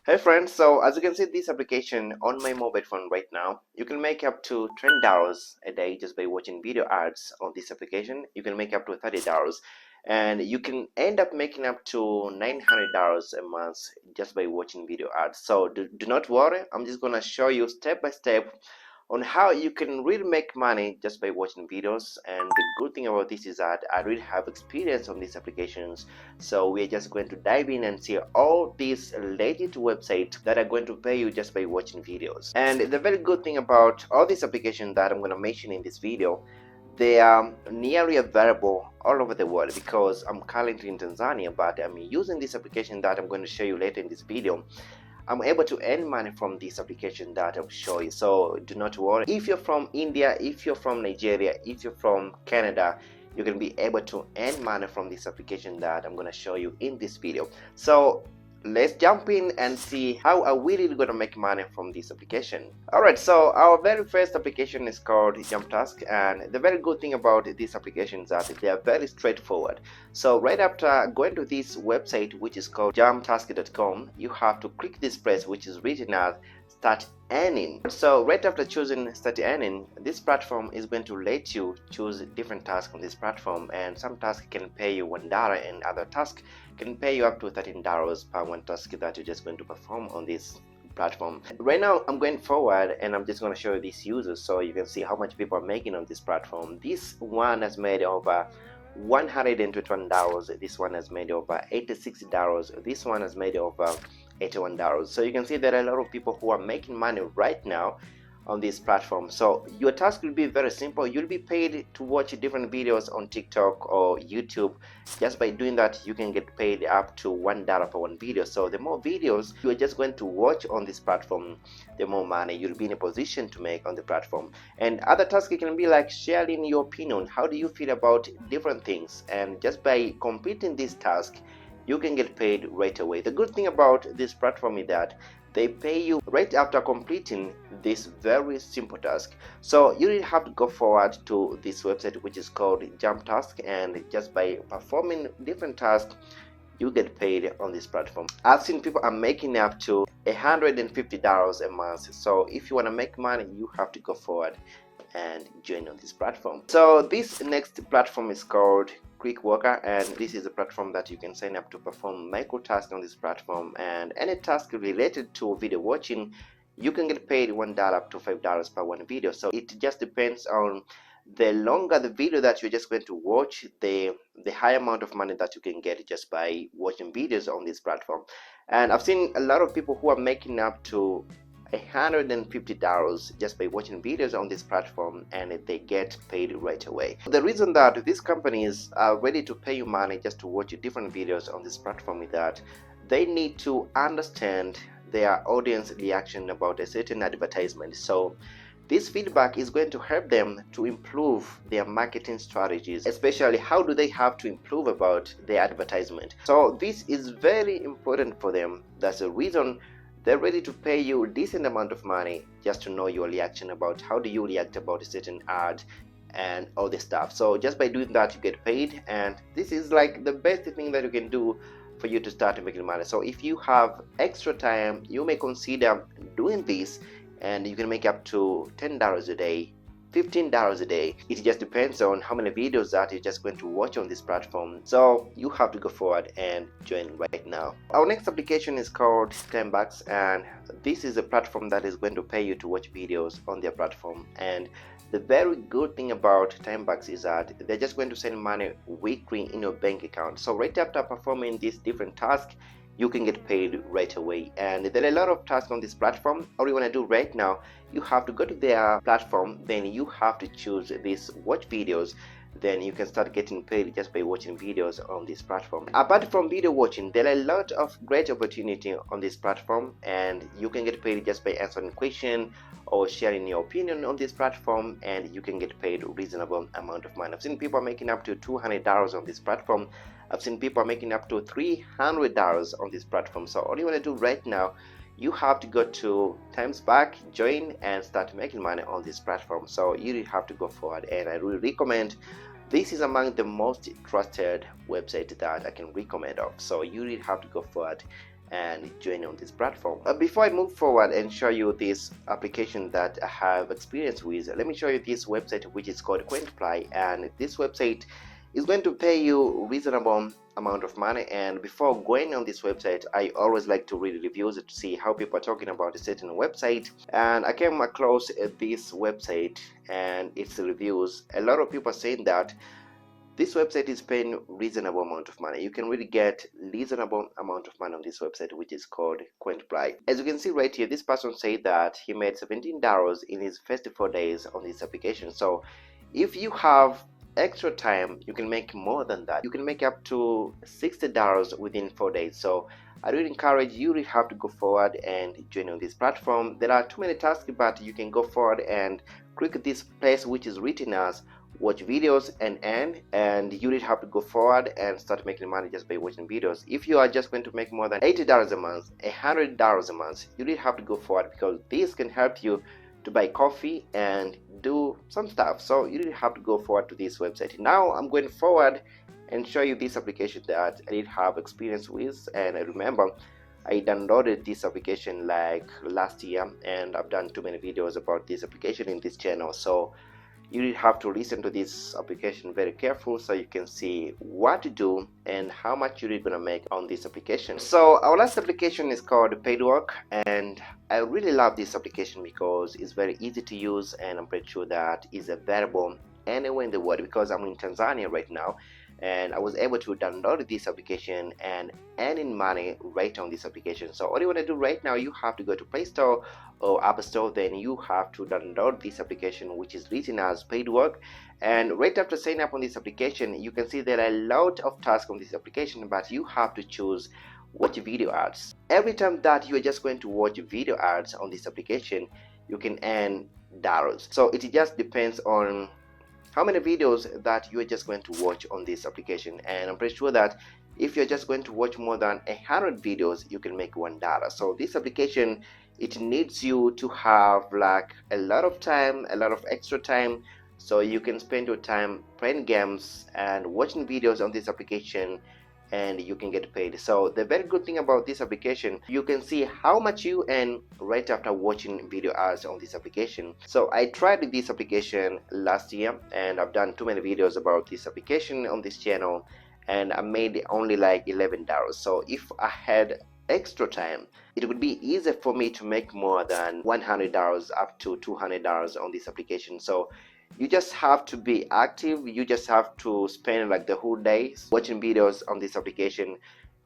Hey friends, so as you can see this application on my mobile phone right now, you can make up to $20 a day just by watching video ads on this application. You can make up to $30 and you can end up making up to $900 a month just by watching video ads. So do not worry, I'm just gonna show you step by step on how you can really make money just by watching videos. And the good thing about this is that I really have experience on these applications, so we're just going to dive in and see all these legit websites that are going to pay you just by watching videos. And the very good thing about all these applications that I'm going to mention in this video, they are nearly available all over the world, because I'm currently in Tanzania, but I'm using this application that I'm going to show you later in this video. I'm able to earn money from this application that I'll show you, so do not worry. If you're from India, if you're from Nigeria, if you're from Canada, you can be able to earn money from this application that I'm going to show you in this video. So let's jump in and see how are we really going to make money from this application. Alright, so our very first application is called JumpTask, and the very good thing about this application is that they are very straightforward. So right after going to this website, which is called jumptask.com, you have to click this place which is written as start earning. So right after choosing start earning, this platform is going to let you choose different tasks on this platform, and some tasks can pay you $1 and other tasks can pay you up to $13 per one task that you're just going to perform on this platform. Right now I'm going forward and I'm just going to show you these users so you can see how much people are making on this platform. This one has made over $121, this one has made over $86, this one has made over $81. So you can see there are a lot of people who are making money right now on this platform. So your task will be very simple. You'll be paid to watch different videos on TikTok or YouTube. Just by doing that, you can get paid up to $1 per one video. So the more videos you're just going to watch on this platform, the more money you'll be in a position to make on the platform. And other tasks can be like sharing your opinion. How do you feel about different things? And just by completing this task, you can get paid right away. The good thing about this platform is that they pay you right after completing this very simple task. So you really have to go forward to this website which is called JumpTask, and just by performing different tasks, you get paid on this platform. I've seen people are making up to $150 a month. So if you want to make money, you have to go forward and join on this platform. So this next platform is called Quip, and this is a platform that you can sign up to perform micro tasks on this platform, and any task related to video watching, you can get paid $1 up to $5 per one video. So it just depends on the longer the video that you're just going to watch, the high amount of money that you can get just by watching videos on this platform. And I've seen a lot of people who are making up to $150 just by watching videos on this platform, and they get paid right away. The reason that these companies are ready to pay you money just to watch different videos on this platform is that they need to understand their audience reaction about a certain advertisement. So this feedback is going to help them to improve their marketing strategies, especially how do they have to improve about their advertisement. So this is very important for them. That's the reason they're ready to pay you a decent amount of money just to know your reaction about how do you react about a certain ad and all this stuff. So just by doing that, you get paid, and this is like the best thing that you can do for you to start making money. So if you have extra time, you may consider doing this, and you can make up to $10 a day, $15 a day. It just depends on how many videos that you're just going to watch on this platform. So you have to go forward and join right now. Our next application is called $10, and this is a platform that is going to pay you to watch videos on their platform. And the very good thing about $10 is that they're just going to send money weekly in your bank account. So right after performing these different tasks, you can get paid right away. And there are a lot of tasks on this platform. All you want to do right now, you have to go to their platform, then you have to choose this watch videos, then you can start getting paid just by watching videos on this platform. Apart from video watching, there are a lot of great opportunity on this platform, and you can get paid just by answering questions or sharing your opinion on this platform, and you can get paid a reasonable amount of money. I've seen people making up to $200 on this platform. I've seen people making up to $300 on this platform. So all you want to do right now, you have to go to TimesBack, join, and start making money on this platform. So you really have to go forward, and I really recommend. This is among the most trusted websites that I can recommend of. So you really have to go forward and join on this platform. Before I move forward and show you this application that I have experience with, let me show you this website which is called Quip, and this website is going to pay you reasonable amount of money. And before going on this website, I always like to read reviews to see how people are talking about a certain website. And I came across this website and its reviews. A lot of people are saying that this website is paying reasonable amount of money. You can really get reasonable amount of money on this website, which is called Quip. As you can see right here, this person said that he made $17 in his first 4 days on this application. So if you have extra time, you can make more than that. You can make up to $60 within 4 days. So I really encourage you to have to go forward and join on this platform. There are too many tasks, but you can go forward and click this place which is written as watch videos and earn, and you really have to go forward and start making money just by watching videos. If you are just going to make more than $80 a month, $100 a month, you really have to go forward, because this can help you to buy coffee and do some stuff. So you really have to go forward to this website. Now I'm going forward and show you this application that I did have experience with. And I remember I downloaded this application like last year, and I've done too many videos about this application in this channel. So you really have to listen to this application very careful so you can see what to do and how much you're really gonna make on this application. So our last application is called Pwor, and I really love this application because it's very easy to use, and I'm pretty sure that it's available anywhere in the world, because I'm in Tanzania right now, and I was able to download this application and earning money right on this application. So all you want to do right now, you have to go to Play Store or App Store, then you have to download this application which is written as Pwor. And right after signing up on this application, you can see there are a lot of tasks on this application, but you have to choose watch video ads. Every time that you are just going to watch video ads on this application, you can earn dollars. So it just depends on how many videos that you are just going to watch on this application. And I'm pretty sure that if you're just going to watch more than 100 videos, you can make $1. So this application, it needs you to have like a lot of time, a lot of extra time, so you can spend your time playing games and watching videos on this application, and you can get paid. So the very good thing about this application, you can see how much you earn right after watching video ads on this application. So I tried this application last year, and I've done too many videos about this application on this channel, and I made only like $11. So if I had extra time, it would be easier for me to make more than $100 up to $200 on this application. So you just have to be active. You just have to spend like the whole day watching videos on this application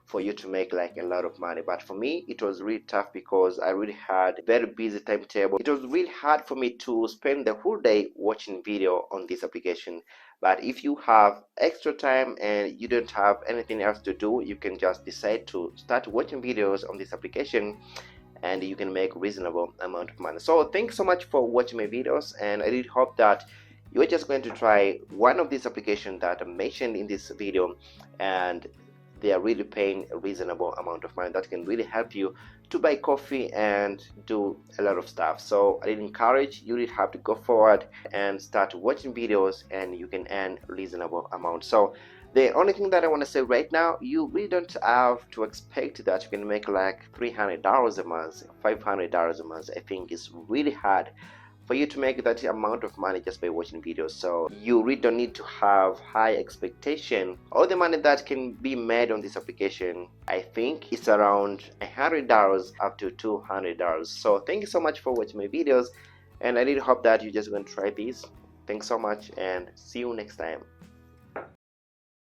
for you to make like a lot of money. But for me, it was really tough because I really had a very busy timetable. It was really hard for me to spend the whole day watching video on this application. But if you have extra time and you don't have anything else to do, you can just decide to start watching videos on this application, and you can make reasonable amount of money. So thanks so much for watching my videos, and I really hope that you're just going to try one of these applications that I mentioned in this video, and they are really paying a reasonable amount of money that can really help you to buy coffee and do a lot of stuff. So I really encourage you really have to go forward and start watching videos, and you can earn reasonable amount. So the only thing that I want to say right now, you really don't have to expect that you can make like $300 a month, $500 a month. I think it's really hard for you to make that amount of money just by watching videos. So you really don't need to have high expectation. All the money that can be made on this application, I think it's around $100 up to $200. So thank you so much for watching my videos, and I really hope that you're just going to try this. Thanks so much, and see you next time.